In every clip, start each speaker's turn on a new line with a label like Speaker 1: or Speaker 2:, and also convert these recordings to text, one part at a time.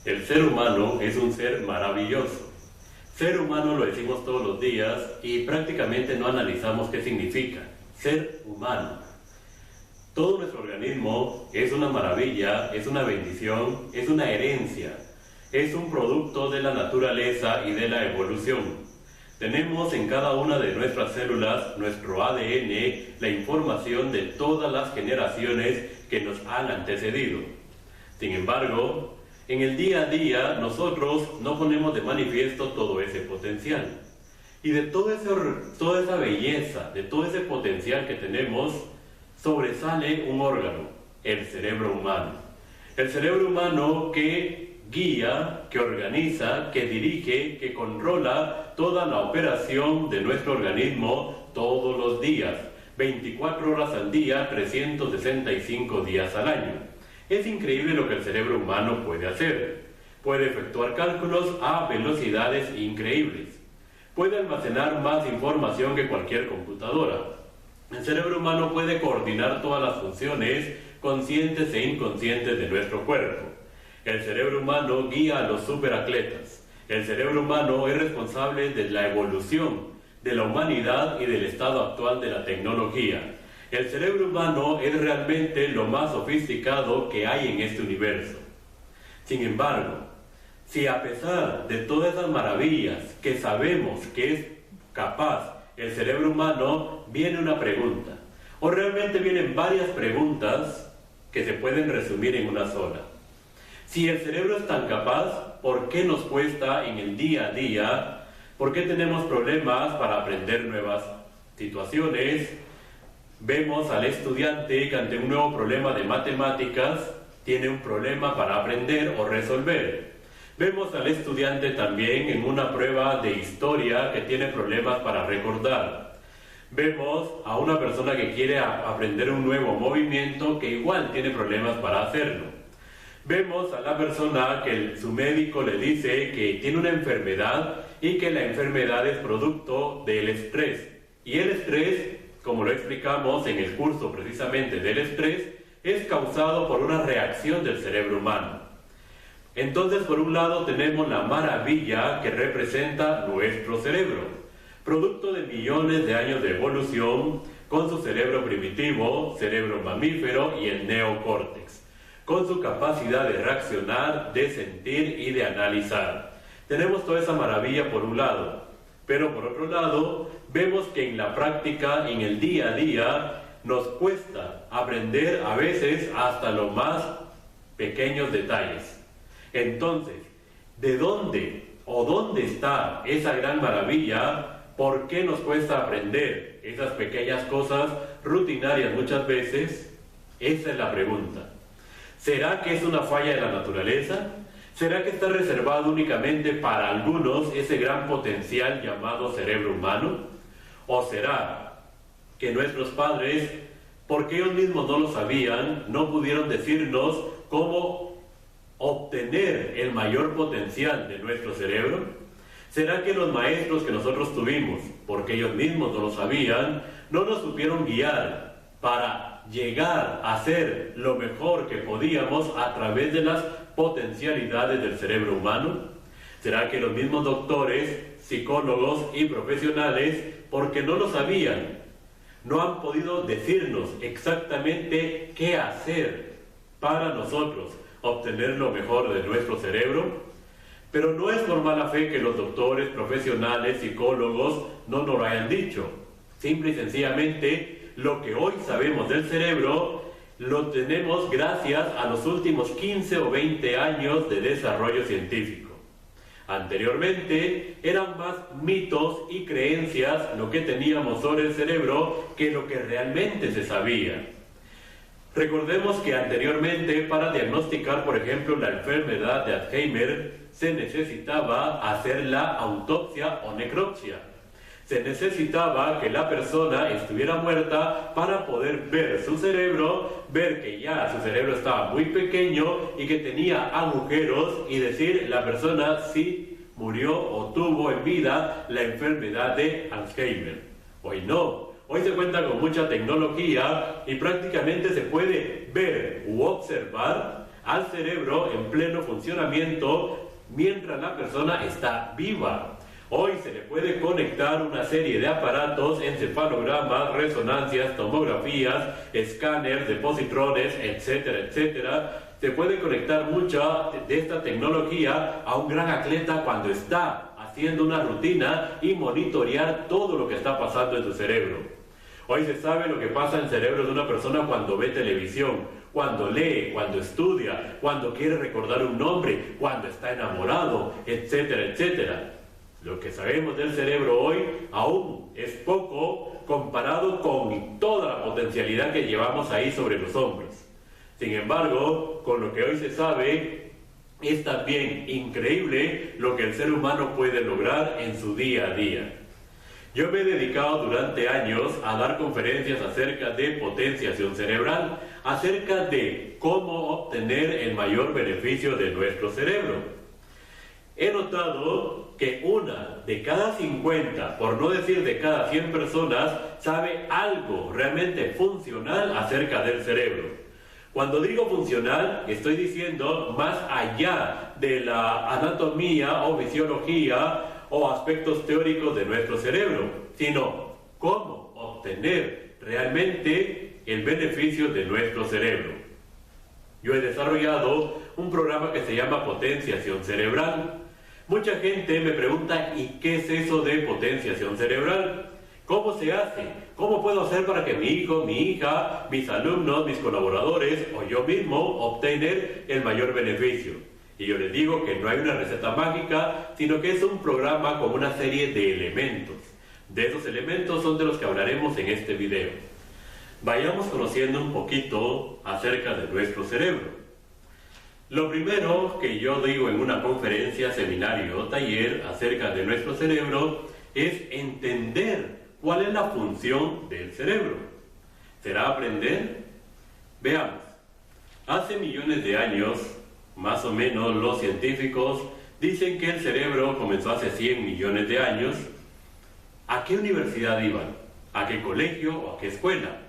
Speaker 1: El ser humano es un ser maravilloso. Ser humano lo decimos todos los días y prácticamente no analizamos qué significa ser humano. Todo nuestro organismo es una maravilla, es una bendición, es una herencia, es un producto de la naturaleza y de la evolución. Tenemos en cada una de nuestras células, nuestro ADN, la información de todas las generaciones que nos han antecedido. Sin embargo, en el día a día nosotros no ponemos de manifiesto todo ese potencial. Y de toda esa belleza, de todo ese potencial que tenemos, sobresale un órgano, el cerebro humano. El cerebro humano que guía, que organiza, que dirige, que controla toda la operación de nuestro organismo todos los días, 24 horas al día, 365 días al año. Es increíble lo que el cerebro humano puede hacer. Puede efectuar cálculos a velocidades increíbles. Puede almacenar más información que cualquier computadora. El cerebro humano puede coordinar todas las funciones conscientes e inconscientes de nuestro cuerpo. El cerebro humano guía a los superatletas. El cerebro humano es responsable de la evolución de la humanidad y del estado actual de la tecnología. El cerebro humano es realmente lo más sofisticado que hay en este universo. Sin embargo, si a pesar de todas esas maravillas que sabemos que es capaz el cerebro humano, viene una pregunta, o realmente vienen varias preguntas que se pueden resumir en una sola. Si el cerebro es tan capaz, ¿por qué nos cuesta en el día a día? ¿Por qué tenemos problemas para aprender nuevas situaciones? Vemos al estudiante que ante un nuevo problema de matemáticas tiene un problema para aprender o resolver. Vemos al estudiante también en una prueba de historia que tiene problemas para recordar. Vemos a una persona que quiere aprender un nuevo movimiento que igual tiene problemas para hacerlo. Vemos a la persona que su médico le dice que tiene una enfermedad y que la enfermedad es producto del estrés. Y el estrés, como lo explicamos en el curso precisamente del estrés, es causado por una reacción del cerebro humano. Entonces, por un lado tenemos la maravilla que representa nuestro cerebro, producto de millones de años de evolución, con su cerebro primitivo, cerebro mamífero y el neocórtex, con su capacidad de reaccionar, de sentir y de analizar. Tenemos toda esa maravilla por un lado, pero por otro lado, vemos que en la práctica, en el día a día, nos cuesta aprender a veces hasta los más pequeños detalles. Entonces, ¿de dónde o dónde está esa gran maravilla? ¿Por qué nos cuesta aprender esas pequeñas cosas rutinarias muchas veces? Esa es la pregunta. ¿Será que es una falla de la naturaleza? ¿Será que está reservado únicamente para algunos ese gran potencial llamado cerebro humano? ¿O será que nuestros padres, porque ellos mismos no lo sabían, no pudieron decirnos cómo obtener el mayor potencial de nuestro cerebro? ¿Será que los maestros que nosotros tuvimos, porque ellos mismos no lo sabían, no nos supieron guiar para llegar a ser lo mejor que podíamos a través de las potencialidades del cerebro humano? ¿Será que los mismos doctores, psicólogos y profesionales, porque no lo sabían, no han podido decirnos exactamente qué hacer para nosotros obtener lo mejor de nuestro cerebro? Pero no es por mala fe que los doctores, profesionales, psicólogos no nos lo hayan dicho. Simple y sencillamente, lo que hoy sabemos del cerebro lo tenemos gracias a los últimos 15 o 20 años de desarrollo científico. Anteriormente eran más mitos y creencias lo que teníamos sobre el cerebro que lo que realmente se sabía. Recordemos que anteriormente para diagnosticar, por ejemplo, la enfermedad de Alzheimer, se necesitaba hacer la autopsia o necropsia. Se necesitaba que la persona estuviera muerta para poder ver su cerebro, ver que ya su cerebro estaba muy pequeño y que tenía agujeros y decir la persona si murió o tuvo en vida la enfermedad de Alzheimer. Hoy no. Hoy se cuenta con mucha tecnología y prácticamente se puede ver u observar al cerebro en pleno funcionamiento mientras la persona está viva. Hoy se le puede conectar una serie de aparatos, encefalogramas, resonancias, tomografías, escáneres de positrones, etcétera, etcétera. Se puede conectar mucha de esta tecnología a un gran atleta cuando está haciendo una rutina y monitorear todo lo que está pasando en su cerebro. Hoy se sabe lo que pasa en el cerebro de una persona cuando ve televisión, cuando lee, cuando estudia, cuando quiere recordar un nombre, cuando está enamorado, etcétera, etcétera. Lo que sabemos del cerebro hoy aún es poco comparado con toda la potencialidad que llevamos ahí sobre los hombros. Sin embargo, con lo que hoy se sabe, es también increíble lo que el ser humano puede lograr en su día a día. Yo me he dedicado durante años a dar conferencias acerca de potenciación cerebral, acerca de cómo obtener el mayor beneficio de nuestro cerebro. He notado que una de cada 50, por no decir de cada 100 personas, sabe algo realmente funcional acerca del cerebro. Cuando digo funcional, estoy diciendo más allá de la anatomía o fisiología o aspectos teóricos de nuestro cerebro, sino cómo obtener realmente el beneficio de nuestro cerebro. Yo he desarrollado un programa que se llama Potenciación Cerebral. Mucha gente me pregunta, ¿y qué es eso de potenciación cerebral? ¿Cómo se hace? ¿Cómo puedo hacer para que mi hijo, mi hija, mis alumnos, mis colaboradores o yo mismo obtener el mayor beneficio? Y yo les digo que no hay una receta mágica, sino que es un programa con una serie de elementos. De esos elementos son de los que hablaremos en este video. Vayamos conociendo un poquito acerca de nuestro cerebro. Lo primero que yo digo en una conferencia, seminario o taller acerca de nuestro cerebro es entender cuál es la función del cerebro. ¿Será aprender? Veamos. Hace millones de años, más o menos, los científicos dicen que el cerebro comenzó hace 100 millones de años. ¿A qué universidad iban? ¿A qué colegio o a qué escuela?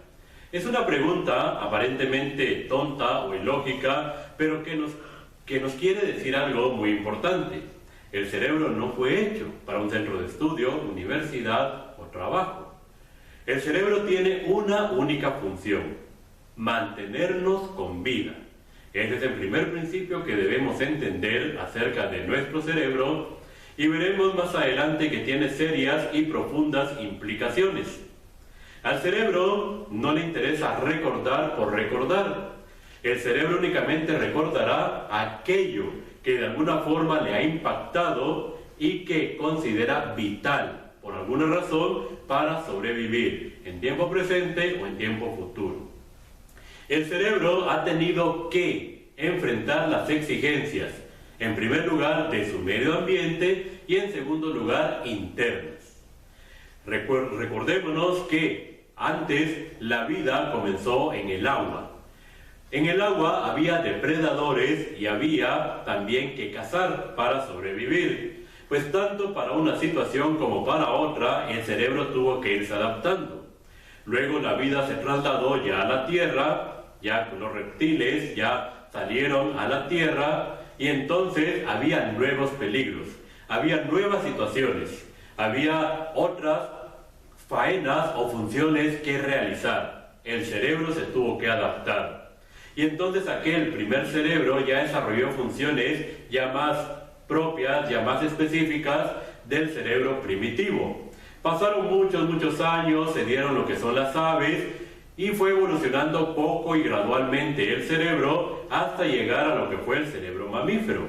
Speaker 1: Es una pregunta aparentemente tonta o ilógica, pero que nos quiere decir algo muy importante. El cerebro no fue hecho para un centro de estudio, universidad o trabajo. El cerebro tiene una única función: mantenernos con vida. Ese es el primer principio que debemos entender acerca de nuestro cerebro y veremos más adelante que tiene serias y profundas implicaciones. Al cerebro no le interesa recordar por recordar. El cerebro únicamente recordará aquello que de alguna forma le ha impactado y que considera vital, por alguna razón, para sobrevivir en tiempo presente o en tiempo futuro. El cerebro ha tenido que enfrentar las exigencias, en primer lugar, de su medio ambiente y en segundo lugar, internas. Recordémonos que antes la vida comenzó en el agua. En el agua había depredadores y había también que cazar para sobrevivir. Pues tanto para una situación como para otra, el cerebro tuvo que irse adaptando. Luego la vida se trasladó ya a la tierra, ya los reptiles ya salieron a la tierra y entonces había nuevos peligros, había nuevas situaciones, había otras faenas o funciones que realizar. El cerebro se tuvo que adaptar. Y entonces aquel primer cerebro ya desarrolló funciones ya más propias, ya más específicas del cerebro primitivo. Pasaron muchos años, se dieron lo que son las aves y fue evolucionando poco y gradualmente el cerebro hasta llegar a lo que fue el cerebro mamífero.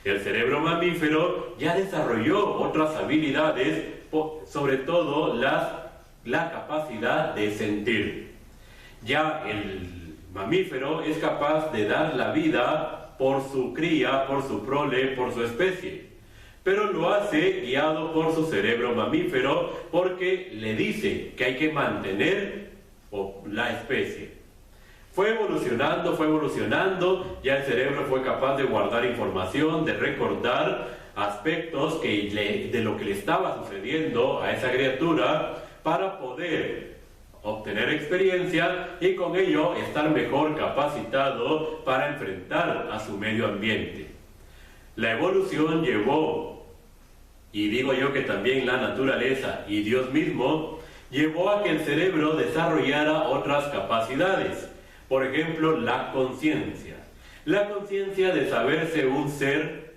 Speaker 1: El cerebro mamífero ya desarrolló otras habilidades, sobre todo la capacidad de sentir. Ya el mamífero es capaz de dar la vida por su cría, por su prole, por su especie. Pero lo hace guiado por su cerebro mamífero porque le dice que hay que mantener la especie. Fue evolucionando, ya el cerebro fue capaz de guardar información, de recordar aspectos de lo que le estaba sucediendo a esa criatura para poder obtener experiencia y con ello estar mejor capacitado para enfrentar a su medio ambiente. La evolución llevó, y digo yo que también la naturaleza y Dios mismo, llevó a que el cerebro desarrollara otras capacidades. Por ejemplo, la conciencia. La conciencia de saberse un ser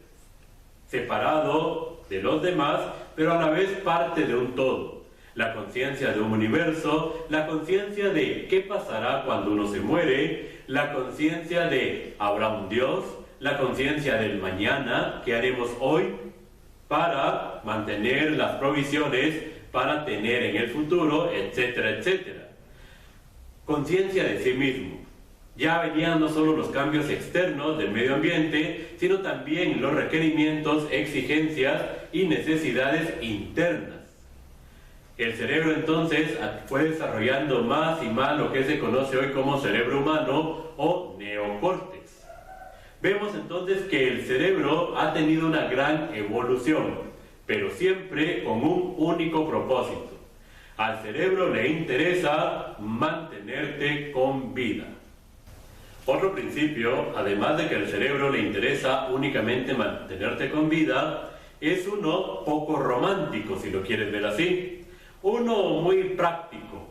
Speaker 1: separado de los demás, pero a la vez parte de un todo. La conciencia de un universo, la conciencia de qué pasará cuando uno se muere, la conciencia de ¿habrá un Dios?, la conciencia del mañana, ¿qué haremos hoy para mantener las provisiones para tener en el futuro?, etcétera, etcétera. Conciencia de sí mismo. Ya venían no solo los cambios externos del medio ambiente, sino también los requerimientos, exigencias y necesidades internas. El cerebro entonces fue desarrollando más y más lo que se conoce hoy como cerebro humano o neocórtex. Vemos entonces que el cerebro ha tenido una gran evolución, pero siempre con un único propósito. Al cerebro le interesa mantenerte con vida. Otro principio, además de que al cerebro le interesa únicamente mantenerte con vida, es uno poco romántico, si lo quieres ver así. Uno muy práctico,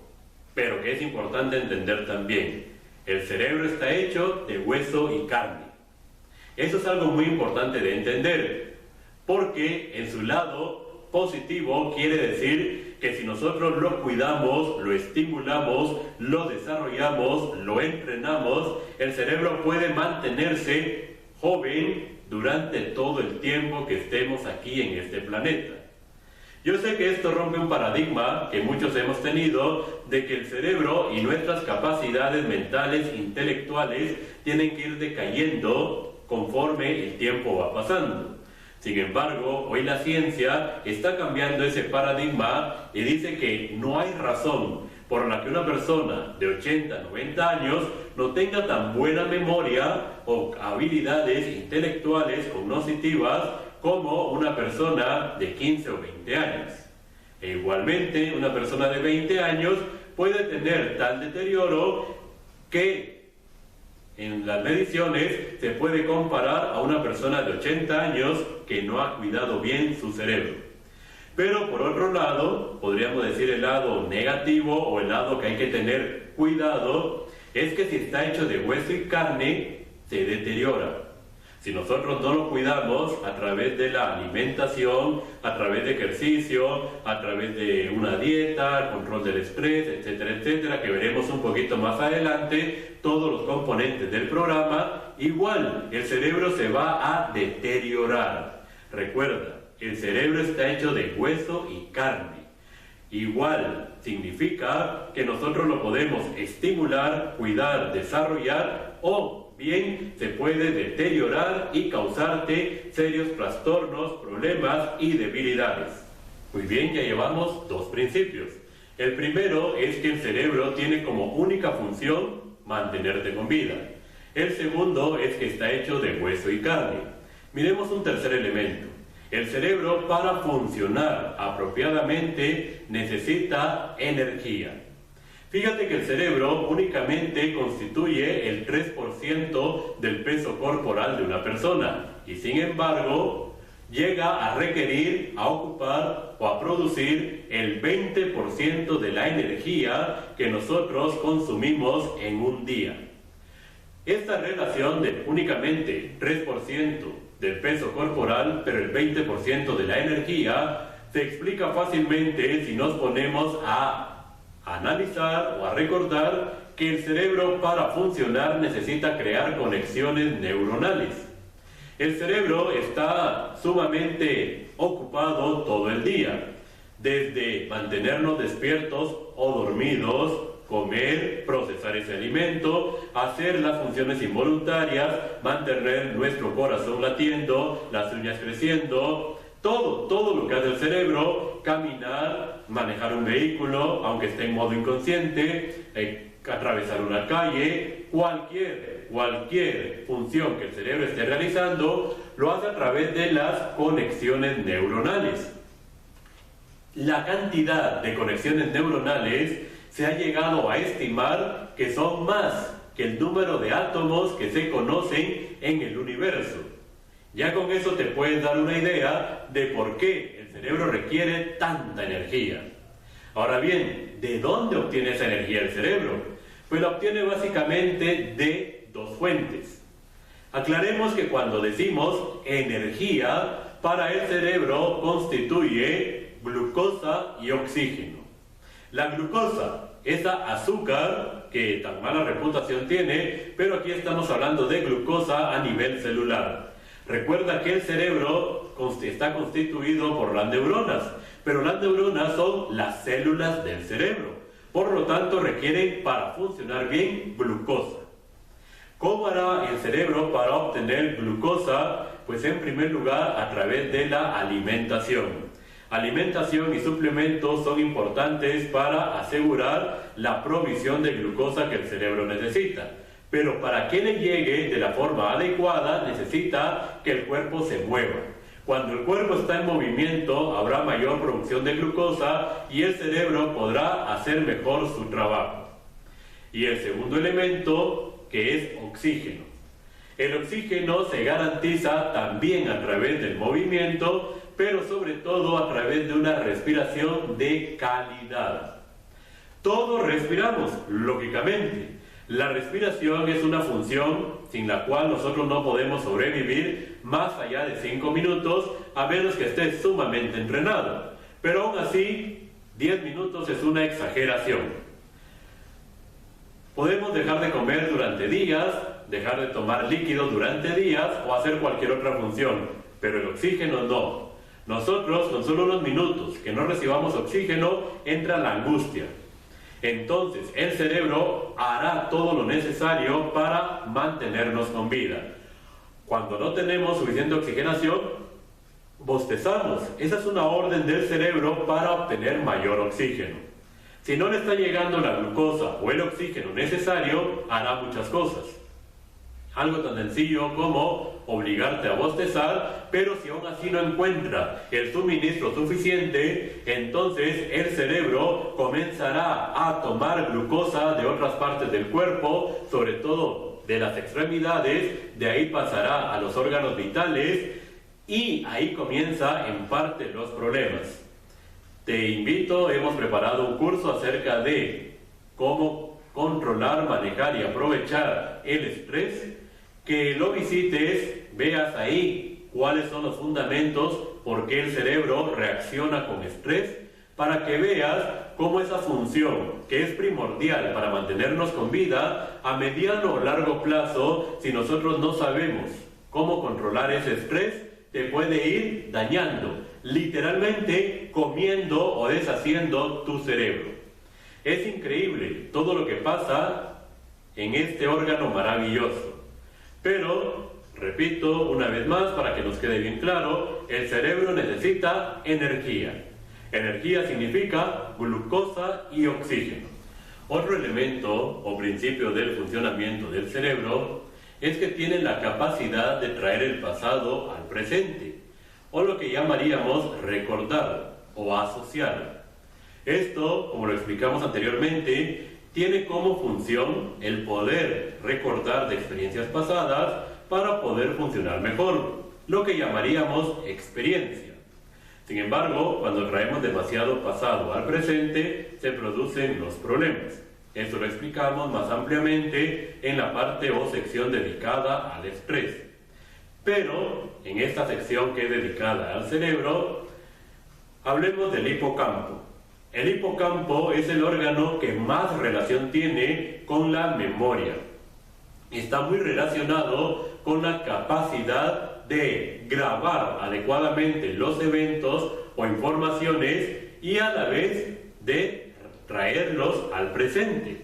Speaker 1: pero que es importante entender también. El cerebro está hecho de hueso y carne. Eso es algo muy importante de entender, porque en su lado positivo quiere decir que si nosotros lo cuidamos, lo estimulamos, lo desarrollamos, lo entrenamos, el cerebro puede mantenerse joven durante todo el tiempo que estemos aquí en este planeta. Yo sé que esto rompe un paradigma que muchos hemos tenido de que el cerebro y nuestras capacidades mentales, intelectuales, tienen que ir decayendo conforme el tiempo va pasando. Sin embargo, hoy la ciencia está cambiando ese paradigma y dice que no hay razón por la que una persona de 80, 90 años no tenga tan buena memoria o habilidades intelectuales cognitivas como una persona de 15 o 20 años. E igualmente, una persona de 20 años puede tener tal deterioro que en las mediciones se puede comparar a una persona de 80 años que no ha cuidado bien su cerebro. Pero por otro lado, podríamos decir el lado negativo o el lado que hay que tener cuidado, es que si está hecho de hueso y carne, se deteriora. Si nosotros no lo cuidamos a través de la alimentación, a través de ejercicio, a través de una dieta, control del estrés, etcétera, etcétera, que veremos un poquito más adelante, todos los componentes del programa, igual el cerebro se va a deteriorar. Recuerda, el cerebro está hecho de hueso y carne. Igual significa que nosotros lo podemos estimular, cuidar, desarrollar o bien se puede deteriorar y causarte serios trastornos, problemas y debilidades. Muy bien, ya llevamos dos principios. El primero es que el cerebro tiene como única función mantenerte con vida. El segundo es que está hecho de hueso y carne. Miremos un tercer elemento. El cerebro, para funcionar apropiadamente, necesita energía. Fíjate que el cerebro únicamente constituye el 3% del peso corporal de una persona y sin embargo llega a requerir, a ocupar o a producir el 20% de la energía que nosotros consumimos en un día. Esta relación de únicamente 3% del peso corporal, pero el 20% de la energía, se explica fácilmente si nos ponemos a analizar o a recordar que el cerebro para funcionar necesita crear conexiones neuronales. El cerebro está sumamente ocupado todo el día, desde mantenernos despiertos o dormidos, comer, procesar ese alimento, hacer las funciones involuntarias, mantener nuestro corazón latiendo, las uñas creciendo, todo lo que hace el cerebro, caminar, manejar un vehículo, aunque esté en modo inconsciente, atravesar una calle, cualquier función que el cerebro esté realizando, lo hace a través de las conexiones neuronales. La cantidad de conexiones neuronales Se ha llegado a estimar que son más que el número de átomos que se conocen en el universo. Ya con eso te puedes dar una idea de por qué el cerebro requiere tanta energía. Ahora bien, ¿de dónde obtiene esa energía el cerebro? Pues la obtiene básicamente de dos fuentes. Aclaremos que cuando decimos energía, para el cerebro constituye glucosa y oxígeno. La glucosa, esa azúcar que tan mala reputación tiene, pero aquí estamos hablando de glucosa a nivel celular. Recuerda que el cerebro está constituido por las neuronas, pero las neuronas son las células del cerebro. Por lo tanto, requieren para funcionar bien glucosa. ¿Cómo hará el cerebro para obtener glucosa? Pues en primer lugar a través de la alimentación. Alimentación y suplementos son importantes para asegurar la provisión de glucosa que el cerebro necesita. Pero para que le llegue de la forma adecuada necesita que el cuerpo se mueva. Cuando el cuerpo está en movimiento habrá mayor producción de glucosa y el cerebro podrá hacer mejor su trabajo. Y el segundo elemento, que es oxígeno. El oxígeno se garantiza también a través del movimiento, pero sobre todo a través de una respiración de calidad. Todos respiramos, lógicamente. La respiración es una función sin la cual nosotros no podemos sobrevivir más allá de 5 minutos, a menos que estés sumamente entrenado. Pero aún así, 10 minutos es una exageración. Podemos dejar de comer durante días, dejar de tomar líquidos durante días o hacer cualquier otra función, pero el oxígeno no. Nosotros, con solo unos minutos que no recibamos oxígeno, entra la angustia. Entonces, el cerebro hará todo lo necesario para mantenernos con vida. Cuando no tenemos suficiente oxigenación, bostezamos. Esa es una orden del cerebro para obtener mayor oxígeno. Si no le está llegando la glucosa o el oxígeno necesario, hará muchas cosas. Algo tan sencillo como obligarte a bostezar, pero si aún así no encuentra el suministro suficiente, entonces el cerebro comenzará a tomar glucosa de otras partes del cuerpo, sobre todo de las extremidades, de ahí pasará a los órganos vitales y ahí comienza en parte los problemas. Te invito, hemos preparado un curso acerca de cómo controlar, manejar y aprovechar el estrés. Que lo visites, veas ahí cuáles son los fundamentos, por qué el cerebro reacciona con estrés, para que veas cómo esa función, que es primordial para mantenernos con vida, a mediano o largo plazo, si nosotros no sabemos cómo controlar ese estrés, te puede ir dañando, literalmente comiendo o deshaciendo tu cerebro. Es increíble todo lo que pasa en este órgano maravilloso. Pero, repito una vez más para que nos quede bien claro, el cerebro necesita energía. Energía significa glucosa y oxígeno. Otro elemento o principio del funcionamiento del cerebro es que tiene la capacidad de traer el pasado al presente, o lo que llamaríamos recordar o asociar. Esto, como lo explicamos anteriormente, tiene como función el poder recordar de experiencias pasadas para poder funcionar mejor, lo que llamaríamos experiencia. Sin embargo, cuando traemos demasiado pasado al presente, se producen los problemas. Esto lo explicamos más ampliamente en la parte o sección dedicada al estrés. Pero, en esta sección que es dedicada al cerebro, hablemos del hipocampo. El hipocampo es el órgano que más relación tiene con la memoria. Está muy relacionado con la capacidad de grabar adecuadamente los eventos o informaciones y a la vez de traerlos al presente.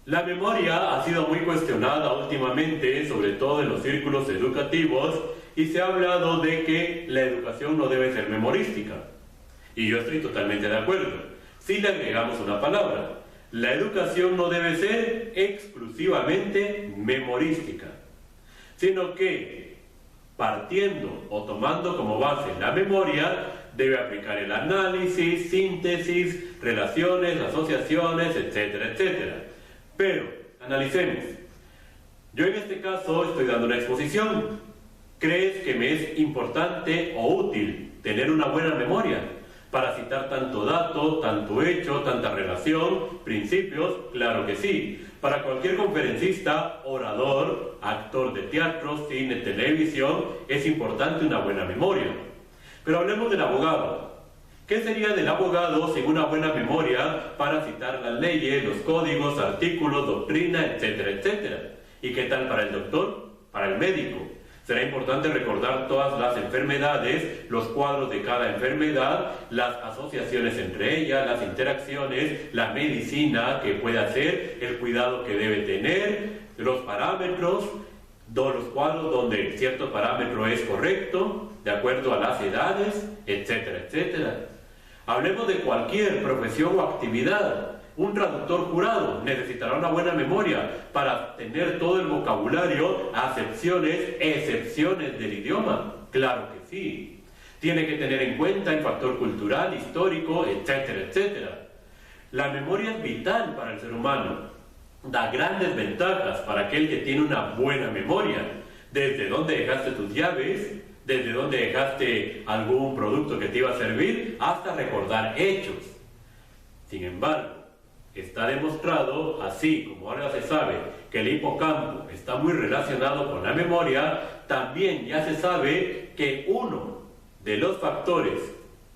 Speaker 1: La memoria ha sido muy cuestionada últimamente, sobre todo en los círculos educativos, y se ha hablado de que la educación no debe ser memorística. Y yo estoy totalmente de acuerdo. Si le agregamos una palabra, la educación no debe ser exclusivamente memorística, sino que partiendo o tomando como base la memoria, debe aplicar el análisis, síntesis, relaciones, asociaciones, etcétera, etcétera. Pero, analicemos. Yo en este caso estoy dando una exposición. ¿Crees que me es importante o útil tener una buena memoria para citar tanto dato, tanto hecho, tanta relación, principios? Claro que sí. Para cualquier conferencista, orador, actor de teatro, cine, televisión, es importante una buena memoria. Pero hablemos del abogado. ¿Qué sería del abogado sin una buena memoria para citar las leyes, los códigos, artículos, doctrina, etcétera, etcétera? ¿Y qué tal para el doctor? Para el médico. Será importante recordar todas las enfermedades, los cuadros de cada enfermedad, las asociaciones entre ellas, las interacciones, la medicina que puede hacer, el cuidado que debe tener, los parámetros, los cuadros donde cierto parámetro es correcto, de acuerdo a las edades, etcétera, etcétera. Hablemos de cualquier profesión o actividad. Un traductor jurado necesitará una buena memoria para tener todo el vocabulario, acepciones, excepciones del idioma. Claro que sí. Tiene que tener en cuenta el factor cultural, histórico, etcétera, etcétera. La memoria es vital para el ser humano. Da grandes ventajas para aquel que tiene una buena memoria. Desde dónde dejaste tus llaves, desde dónde dejaste algún producto que te iba a servir, hasta recordar hechos. Sin embargo, está demostrado, así como ahora se sabe que el hipocampo está muy relacionado con la memoria, también ya se sabe que uno de los factores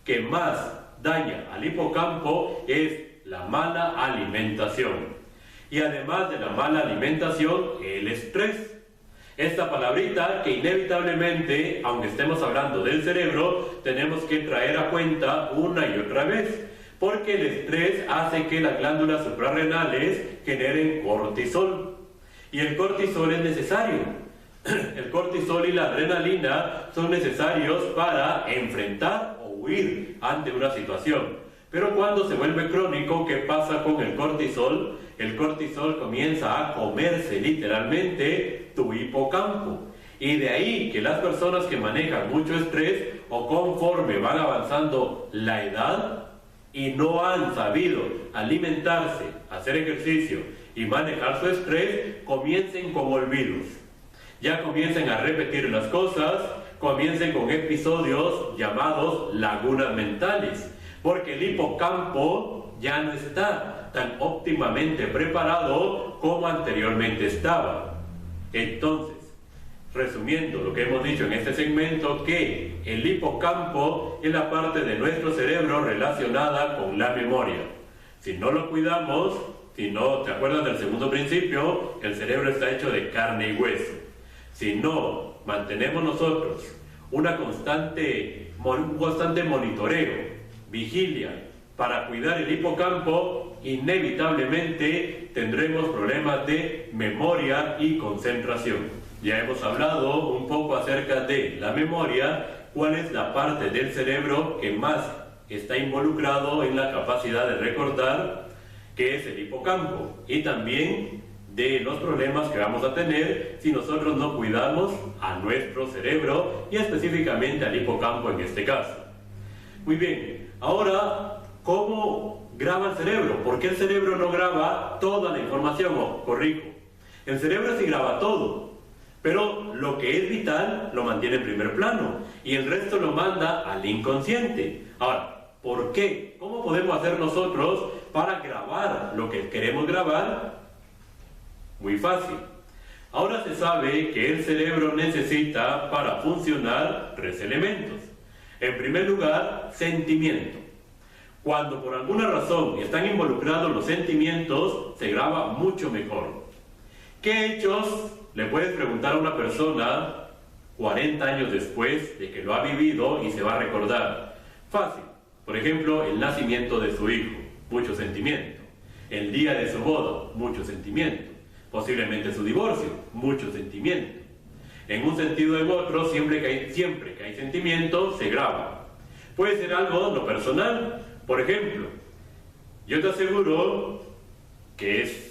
Speaker 1: que más daña al hipocampo es la mala alimentación. Y además de la mala alimentación, el estrés. Esta palabrita que inevitablemente, aunque estemos hablando del cerebro, tenemos que traer a cuenta una y otra vez. Porque el estrés hace que las glándulas suprarrenales generen cortisol. Y el cortisol es necesario. El cortisol y la adrenalina son necesarios para enfrentar o huir ante una situación. Pero cuando se vuelve crónico, ¿qué pasa con el cortisol? El cortisol comienza a comerse literalmente tu hipocampo. Y de ahí que las personas que manejan mucho estrés o conforme van avanzando la edad, y no han sabido alimentarse, hacer ejercicio y manejar su estrés, comiencen con olvidos. Ya comiencen a repetir las cosas, comiencen con episodios llamados lagunas mentales, porque el hipocampo ya no está tan óptimamente preparado como anteriormente estaba. Entonces, resumiendo lo que hemos dicho en este segmento, que el hipocampo es la parte de nuestro cerebro relacionada con la memoria. Si no lo cuidamos, si no te acuerdas del segundo principio, el cerebro está hecho de carne y hueso. Si no mantenemos nosotros un constante monitoreo, vigilia, para cuidar el hipocampo, inevitablemente tendremos problemas de memoria y concentración. Ya hemos hablado un poco acerca de la memoria, cuál es la parte del cerebro que más está involucrado en la capacidad de recordar, que es el hipocampo, y también de los problemas que vamos a tener si nosotros no cuidamos a nuestro cerebro y específicamente al hipocampo en este caso. Muy bien, ahora, ¿cómo graba el cerebro? ¿Por qué el cerebro no graba toda la información? Corrijo, el cerebro sí graba todo, pero lo que es vital lo mantiene en primer plano y el resto lo manda al inconsciente. Ahora, ¿por qué? ¿Cómo podemos hacer nosotros para grabar lo que queremos grabar? Muy fácil. Ahora se sabe que el cerebro necesita para funcionar 3 elementos. En primer lugar, sentimiento. Cuando por alguna razón están involucrados los sentimientos, se graba mucho mejor. ¿Qué hechos le puedes preguntar a una persona 40 años después de que lo ha vivido y se va a recordar? Fácil. Por ejemplo, el nacimiento de su hijo, mucho sentimiento. El día de su boda, mucho sentimiento. Posiblemente su divorcio, mucho sentimiento. En un sentido o en otro, siempre que hay sentimiento, se graba. Puede ser algo no personal. Por ejemplo, yo te aseguro que es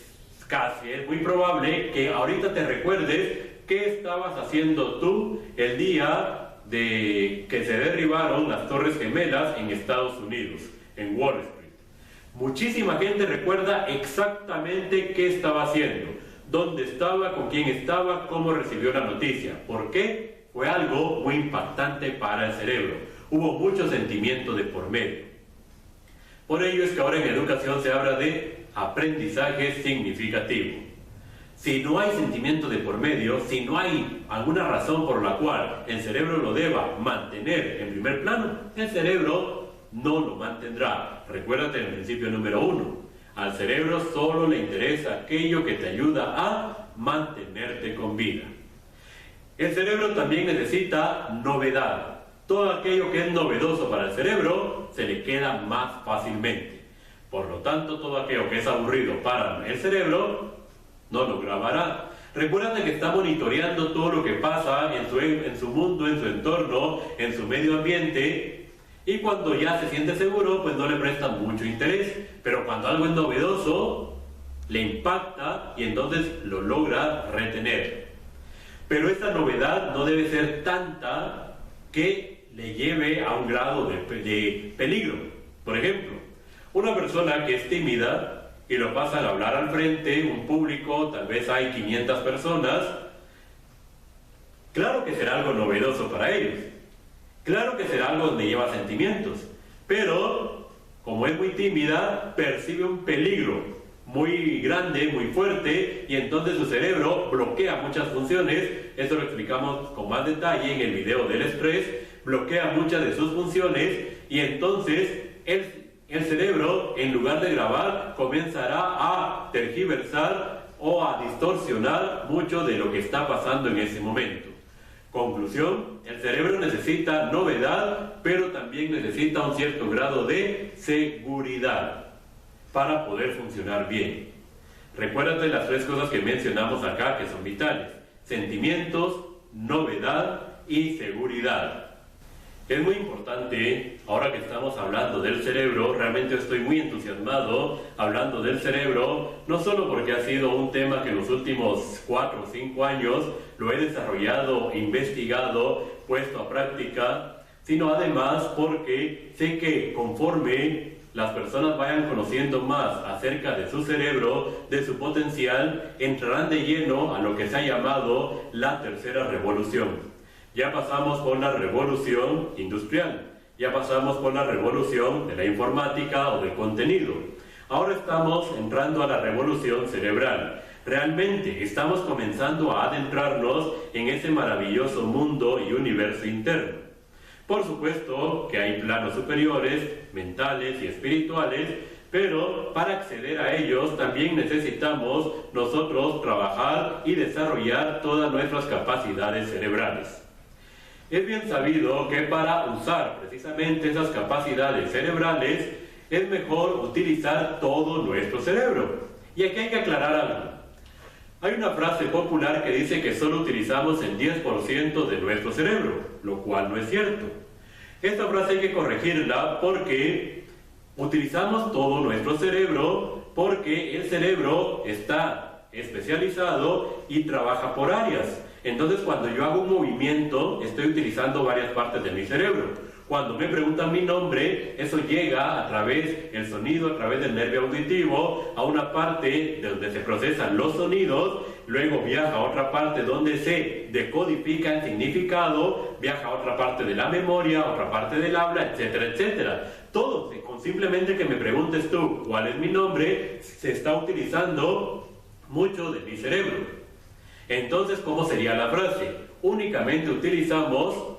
Speaker 1: muy probable que ahorita te recuerdes ¿qué estabas haciendo tú el día de que se derribaron las Torres Gemelas en Estados Unidos, en Wall Street? Muchísima gente recuerda exactamente qué estaba haciendo, dónde estaba, con quién estaba, cómo recibió la noticia. ¿Por qué? Fue algo muy impactante para el cerebro. Hubo mucho sentimiento de por medio. Por ello es que ahora en educación se habla de aprendizaje significativo. Si no hay sentimiento de por medio, si no hay alguna razón por la cual el cerebro lo deba mantener en primer plano, el cerebro no lo mantendrá. Recuérdate en el principio número 1. Al cerebro solo le interesa aquello que te ayuda a mantenerte con vida. El cerebro también necesita novedad. Todo aquello que es novedoso para el cerebro se le queda más fácilmente. Por lo tanto, todo aquello que es aburrido para el cerebro no lo grabará. Recuerda que está monitoreando todo lo que pasa en su mundo, en su entorno, en su medio ambiente, y cuando ya se siente seguro, pues no le presta mucho interés. Pero cuando algo es novedoso, le impacta y entonces lo logra retener. Pero esta novedad no debe ser tanta que le lleve a un grado de peligro. Por ejemplo, una persona que es tímida y lo pasan a hablar al frente, un público, tal vez hay 500 personas, claro que será algo novedoso para ellos, claro que será algo donde lleva sentimientos, pero como es muy tímida, percibe un peligro muy grande, muy fuerte, y entonces su cerebro bloquea muchas funciones. Esto lo explicamos con más detalle en el video del estrés. Bloquea muchas de sus funciones y entonces el cerebro, en lugar de grabar, comenzará a tergiversar o a distorsionar mucho de lo que está pasando en ese momento. Conclusión, el cerebro necesita novedad, pero también necesita un cierto grado de seguridad para poder funcionar bien. Recuérdate las 3 cosas que mencionamos acá que son vitales: sentimientos, novedad y seguridad. Es muy importante, ahora que estamos hablando del cerebro, realmente estoy muy entusiasmado hablando del cerebro, no solo porque ha sido un tema que en los últimos 4 o 5 años lo he desarrollado, investigado, puesto a práctica, sino además porque sé que conforme las personas vayan conociendo más acerca de su cerebro, de su potencial, entrarán de lleno a lo que se ha llamado la tercera revolución. Ya pasamos por la revolución industrial, ya pasamos por la revolución de la informática o del contenido. Ahora estamos entrando a la revolución cerebral. Realmente estamos comenzando a adentrarnos en ese maravilloso mundo y universo interno. Por supuesto que hay planos superiores, mentales y espirituales, pero para acceder a ellos también necesitamos nosotros trabajar y desarrollar todas nuestras capacidades cerebrales. Es bien sabido que para usar precisamente esas capacidades cerebrales es mejor utilizar todo nuestro cerebro. Y aquí hay que aclarar algo. Hay una frase popular que dice que solo utilizamos el 10% de nuestro cerebro, lo cual no es cierto. Esta frase hay que corregirla porque utilizamos todo nuestro cerebro porque el cerebro está especializado y trabaja por áreas. Entonces, cuando yo hago un movimiento, estoy utilizando varias partes de mi cerebro. Cuando me preguntan mi nombre, eso llega a través del sonido, a través del nervio auditivo, a una parte de donde se procesan los sonidos, luego viaja a otra parte donde se decodifica el significado, viaja a otra parte de la memoria, a otra parte del habla, etcétera, etcétera. Todo, con simplemente que me preguntes tú cuál es mi nombre, se está utilizando mucho de mi cerebro. Entonces, ¿cómo sería la frase? Únicamente utilizamos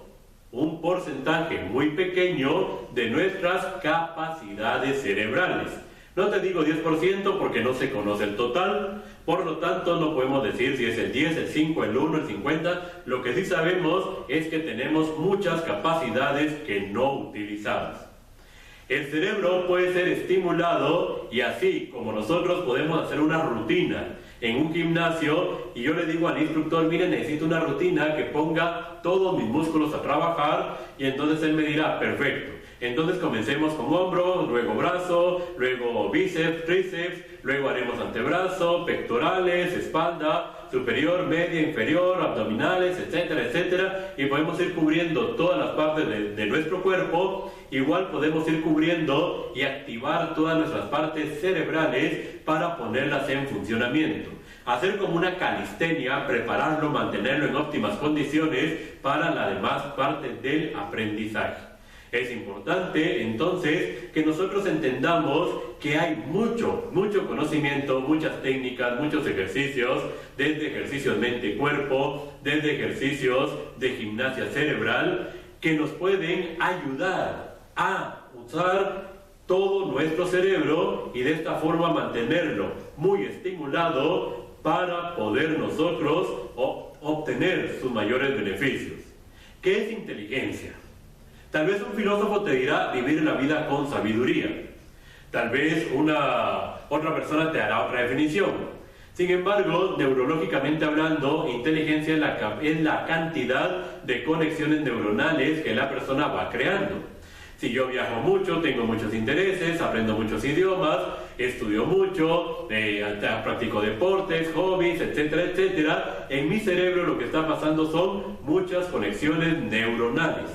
Speaker 1: un porcentaje muy pequeño de nuestras capacidades cerebrales. No te digo 10% porque no se conoce el total, por lo tanto no podemos decir si es el 10, el 5, el 1, el 50. Lo que sí sabemos es que tenemos muchas capacidades que no utilizamos. El cerebro puede ser estimulado y así como nosotros podemos hacer una rutina en un gimnasio y yo le digo al instructor, mire, necesito una rutina que ponga todos mis músculos a trabajar, y entonces él me dirá, perfecto, entonces comencemos con hombro, luego brazo, luego bíceps, tríceps, luego haremos antebrazo, pectorales, espalda, superior, media, inferior, abdominales, etcétera, etcétera, y podemos ir cubriendo todas las partes de nuestro cuerpo. Igual podemos ir cubriendo y activar todas nuestras partes cerebrales para ponerlas en funcionamiento. Hacer como una calistenia, prepararlo, mantenerlo en óptimas condiciones para la demás parte del aprendizaje. Es importante entonces que nosotros entendamos que hay mucho conocimiento, muchas técnicas, muchos ejercicios, desde ejercicios mente-cuerpo, desde ejercicios de gimnasia cerebral, que nos pueden ayudar a usar todo nuestro cerebro y de esta forma mantenerlo muy estimulado para poder nosotros obtener sus mayores beneficios. ¿Qué es inteligencia? Tal vez un filósofo te dirá vivir la vida con sabiduría. Tal vez otra persona te hará otra definición. Sin embargo, neurológicamente hablando, inteligencia es la cantidad de conexiones neuronales que la persona va creando. Si yo viajo mucho, tengo muchos intereses, aprendo muchos idiomas, estudio mucho, practico deportes, hobbies, etcétera, etcétera, en mi cerebro lo que está pasando son muchas conexiones neuronales.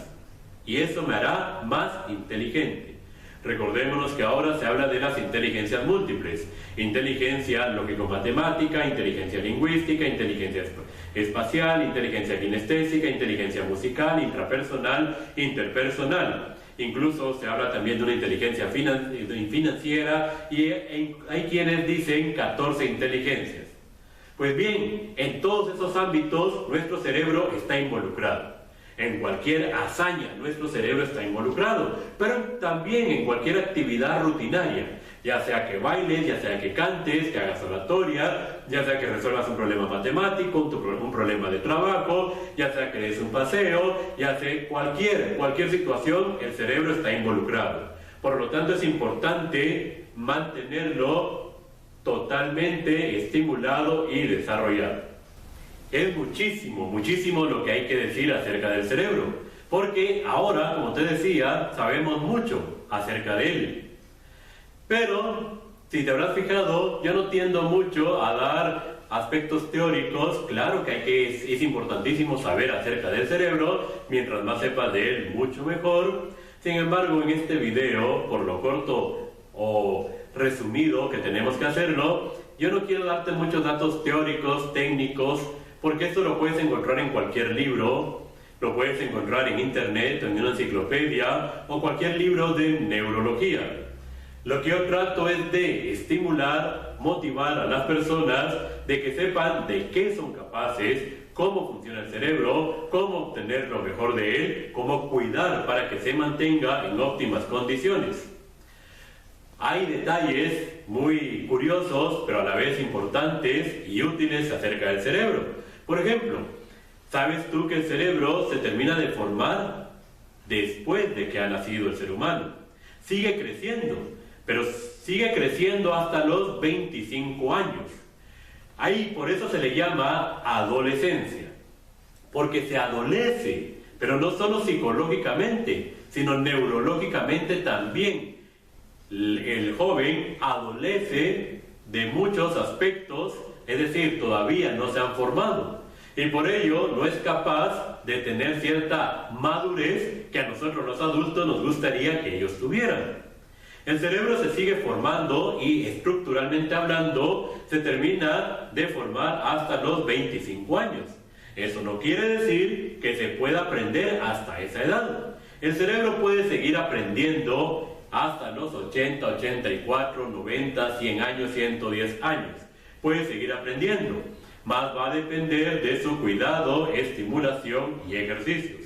Speaker 1: Y eso me hará más inteligente. Recordémonos que ahora se habla de las inteligencias múltiples. Inteligencia lógico-matemática, inteligencia lingüística, inteligencia espacial, inteligencia kinestésica, inteligencia musical, intrapersonal, interpersonal. Incluso se habla también de una inteligencia financiera y hay quienes dicen 14 inteligencias. Pues bien, en todos esos ámbitos nuestro cerebro está involucrado. En cualquier hazaña nuestro cerebro está involucrado, pero también en cualquier actividad rutinaria, ya sea que bailes, ya sea que cantes, que hagas oratoria, ya sea que resuelvas un problema matemático, un problema de trabajo, ya sea que des un paseo, ya sea cualquier situación, el cerebro está involucrado. Por lo tanto, es importante mantenerlo totalmente estimulado y desarrollado. Es muchísimo lo que hay que decir acerca del cerebro, porque ahora, como te decía, sabemos mucho acerca de él. Pero, si te habrás fijado, yo no tiendo mucho a dar aspectos teóricos. Claro que es importantísimo saber acerca del cerebro, mientras más sepas de él, mucho mejor. Sin embargo, en este video, por lo corto o resumido que tenemos que hacerlo, yo no quiero darte muchos datos teóricos, técnicos, porque esto lo puedes encontrar en cualquier libro, lo puedes encontrar en internet, en una enciclopedia o cualquier libro de neurología. Lo que yo trato es de estimular, motivar a las personas de que sepan de qué son capaces, cómo funciona el cerebro, cómo obtener lo mejor de él, cómo cuidar para que se mantenga en óptimas condiciones. Hay detalles muy curiosos, pero a la vez importantes y útiles acerca del cerebro. Por ejemplo, ¿sabes tú que el cerebro se termina de formar después de que ha nacido el ser humano? Sigue creciendo, pero sigue creciendo hasta los 25 años. Ahí por eso se le llama adolescencia, porque se adolece, pero no solo psicológicamente, sino neurológicamente también. El joven adolece de muchos aspectos, es decir, todavía no se han formado, y por ello no es capaz de tener cierta madurez que a nosotros los adultos nos gustaría que ellos tuvieran. El cerebro se sigue formando y estructuralmente hablando se termina de formar hasta los 25 años. Eso no quiere decir que se pueda aprender hasta esa edad. El cerebro puede seguir aprendiendo hasta los 80, 84, 90, 100 años, 110 años. Puede seguir aprendiendo, más va a depender de su cuidado, estimulación y ejercicios.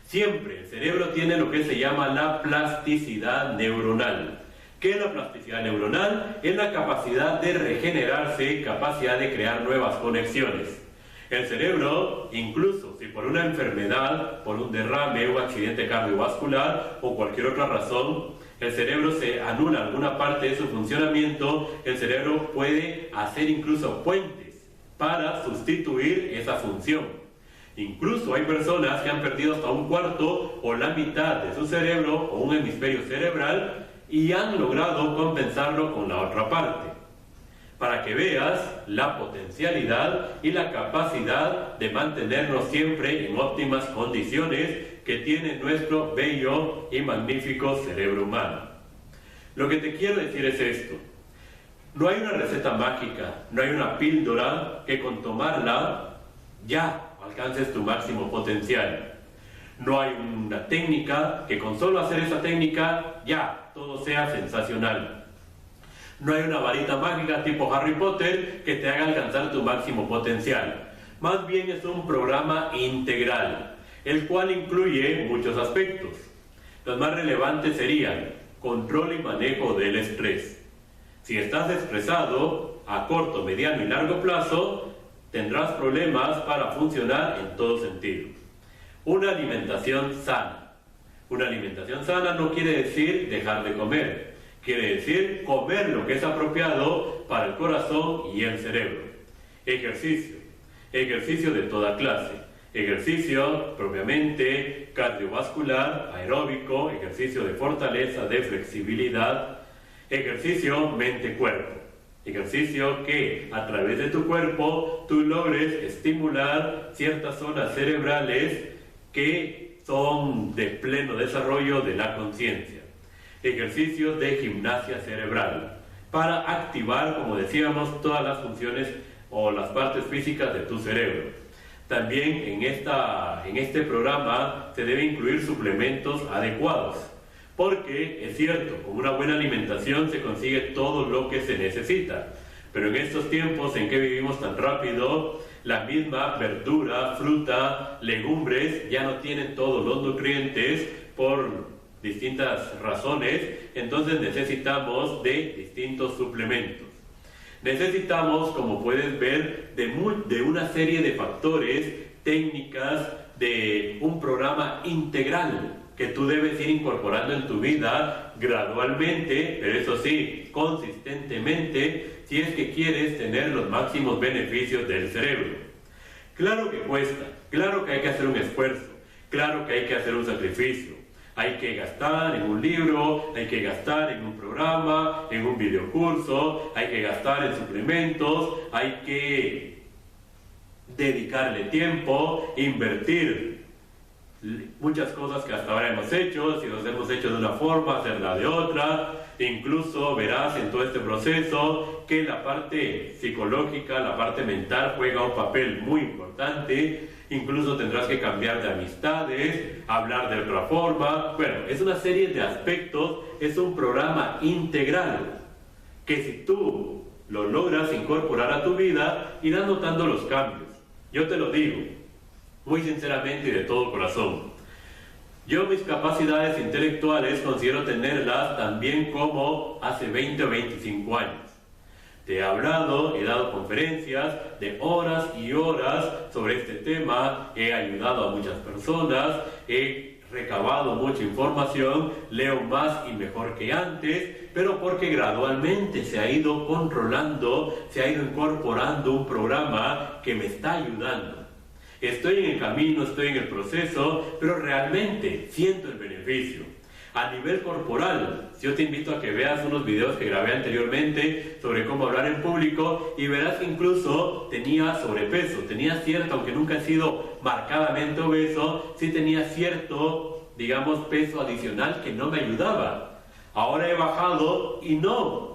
Speaker 1: Siempre el cerebro tiene lo que se llama la plasticidad neuronal. ¿Qué es la plasticidad neuronal? Es la capacidad de regenerarse, capacidad de crear nuevas conexiones. El cerebro, incluso si por una enfermedad, por un derrame o accidente cardiovascular o cualquier otra razón, el cerebro se anula alguna parte de su funcionamiento, el cerebro puede hacer incluso puentes para sustituir esa función. Incluso hay personas que han perdido hasta un cuarto o la mitad de su cerebro o un hemisferio cerebral y han logrado compensarlo con la otra parte. para que veas la potencialidad y la capacidad de mantenernos siempre en óptimas condiciones que tiene nuestro bello y magnífico cerebro humano. Lo que te quiero decir es esto: no hay una receta mágica, no hay una píldora que con tomarla ya alcances tu máximo potencial. No hay una técnica que con solo hacer esa técnica ya todo sea sensacional. No hay una varita mágica tipo Harry Potter que te haga alcanzar tu máximo potencial. Más bien es un programa integral, el cual incluye muchos aspectos. Los más relevantes serían control y manejo del estrés. Si estás estresado a corto, mediano y largo plazo, tendrás problemas para funcionar en todo sentido. Una alimentación sana. Una alimentación sana no quiere decir dejar de comer. Quiere decir comer lo que es apropiado para el corazón y el cerebro. Ejercicio. Ejercicio de toda clase. Ejercicio propiamente cardiovascular, aeróbico, ejercicio de fortaleza, de flexibilidad. Ejercicio mente-cuerpo. Ejercicio que a través de tu cuerpo tú logres estimular ciertas zonas cerebrales que son de pleno desarrollo de la conciencia. Ejercicios de gimnasia cerebral para activar, como decíamos, todas las funciones o las partes físicas de tu cerebro. También en este programa se debe incluir suplementos adecuados, porque es cierto, con una buena alimentación se consigue todo lo que se necesita, pero en estos tiempos en que vivimos tan rápido, la misma verdura, fruta, legumbres ya no tienen todos los nutrientes por distintas razones, entonces necesitamos de distintos suplementos. Necesitamos, como puedes ver, de una serie de factores, técnicas, de un programa integral que tú debes ir incorporando en tu vida gradualmente, pero eso sí, consistentemente, si es que quieres tener los máximos beneficios del cerebro. Claro que cuesta, claro que hay que hacer un esfuerzo, claro que hay que hacer un sacrificio. Hay que gastar en un libro, hay que gastar en un programa, en un videocurso, hay que gastar en suplementos, hay que dedicarle tiempo, invertir muchas cosas que hasta ahora hemos hecho, si los hemos hecho de una forma, hacerla de otra. Incluso verás en todo este proceso que la parte psicológica, la parte mental juega un papel muy importante. Incluso tendrás que cambiar de amistades, hablar de otra forma. Bueno, es una serie de aspectos, es un programa integral que si tú lo logras incorporar a tu vida, irás notando los cambios. Yo te lo digo muy sinceramente y de todo corazón. Yo mis capacidades intelectuales considero tenerlas también como hace 20 o 25 años. Te he hablado, he dado conferencias de horas y horas sobre este tema, he ayudado a muchas personas, he recabado mucha información, leo más y mejor que antes, pero porque gradualmente se ha ido controlando, se ha ido incorporando un programa que me está ayudando. Estoy en el camino, estoy en el proceso, pero realmente siento el beneficio. A nivel corporal, yo te invito a que veas unos videos que grabé anteriormente sobre cómo hablar en público y verás que incluso tenía sobrepeso, tenía cierto, aunque nunca he sido marcadamente obeso, sí tenía cierto, digamos, peso adicional que no me ayudaba. Ahora he bajado y no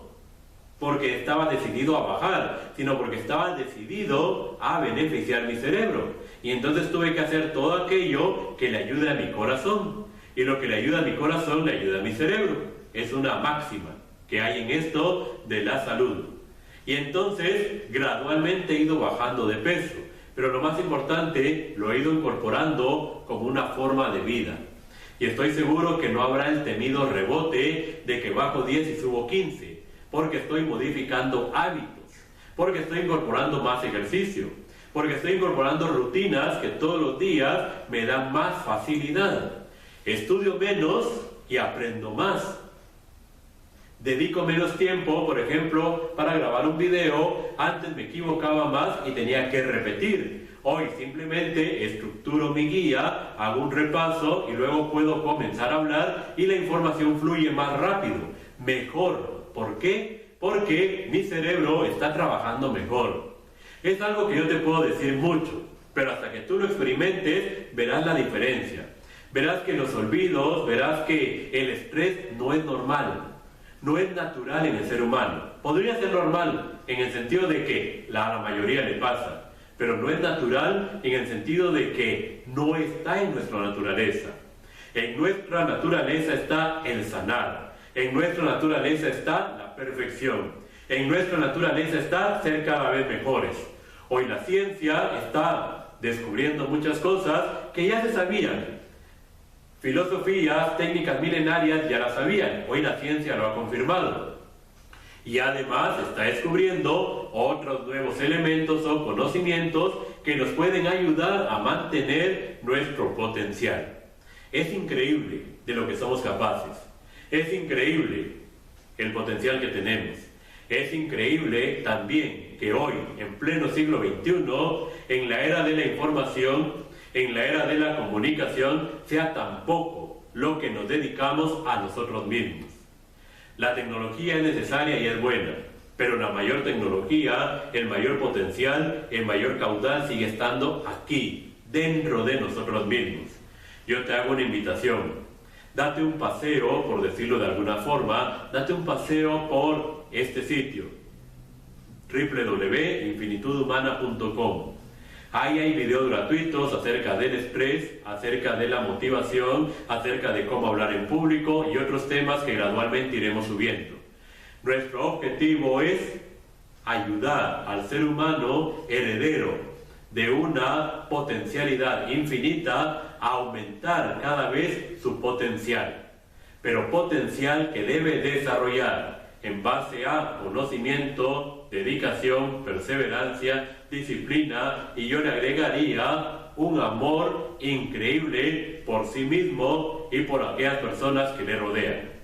Speaker 1: porque estaba decidido a bajar, sino porque estaba decidido a beneficiar mi cerebro. Y entonces tuve que hacer todo aquello que le ayude a mi corazón. Y lo que le ayuda a mi corazón, le ayuda a mi cerebro. Es una máxima que hay en esto de la salud. Y entonces, gradualmente he ido bajando de peso. Pero lo más importante, lo he ido incorporando como una forma de vida. Y estoy seguro que no habrá el temido rebote de que bajo 10 y subo 15. Porque estoy modificando hábitos. Porque estoy incorporando más ejercicio. Porque estoy incorporando rutinas que todos los días me dan más facilidad. Estudio menos y aprendo más. Dedico menos tiempo, por ejemplo, para grabar un video. Antes me equivocaba más y tenía que repetir. Hoy simplemente estructuro mi guía, hago un repaso y luego puedo comenzar a hablar y la información fluye más rápido, mejor. ¿Por qué? Porque mi cerebro está trabajando mejor. Es algo que yo te puedo decir mucho, pero hasta que tú lo experimentes, verás la diferencia. Verás que los olvidos, verás que el estrés no es normal, no es natural en el ser humano. Podría ser normal en el sentido de que a la mayoría le pasa, pero no es natural en el sentido de que no está en nuestra naturaleza. En nuestra naturaleza está el sanar, en nuestra naturaleza está la perfección, en nuestra naturaleza está ser cada vez mejores. Hoy la ciencia está descubriendo muchas cosas que ya se sabían. Filosofías, técnicas milenarias ya las sabían, hoy la ciencia lo ha confirmado. Y además está descubriendo otros nuevos elementos o conocimientos que nos pueden ayudar a mantener nuestro potencial. Es increíble de lo que somos capaces. Es increíble el potencial que tenemos. Es increíble también que hoy, en pleno siglo XXI, en la era de la información, en la era de la comunicación, sea tan poco lo que nos dedicamos a nosotros mismos. La tecnología es necesaria y es buena, pero la mayor tecnología, el mayor potencial, el mayor caudal sigue estando aquí, dentro de nosotros mismos. Yo te hago una invitación. Date un paseo, por decirlo de alguna forma, date un paseo por este sitio, www.infinitudhumana.com. Ahí hay videos gratuitos acerca del estrés, acerca de la motivación, acerca de cómo hablar en público y otros temas que gradualmente iremos subiendo. Nuestro objetivo es ayudar al ser humano heredero de una potencialidad infinita a aumentar cada vez su potencial, pero potencial que debe desarrollar en base a conocimiento, dedicación, perseverancia, disciplina, y yo le agregaría un amor increíble por sí mismo y por aquellas personas que le rodean.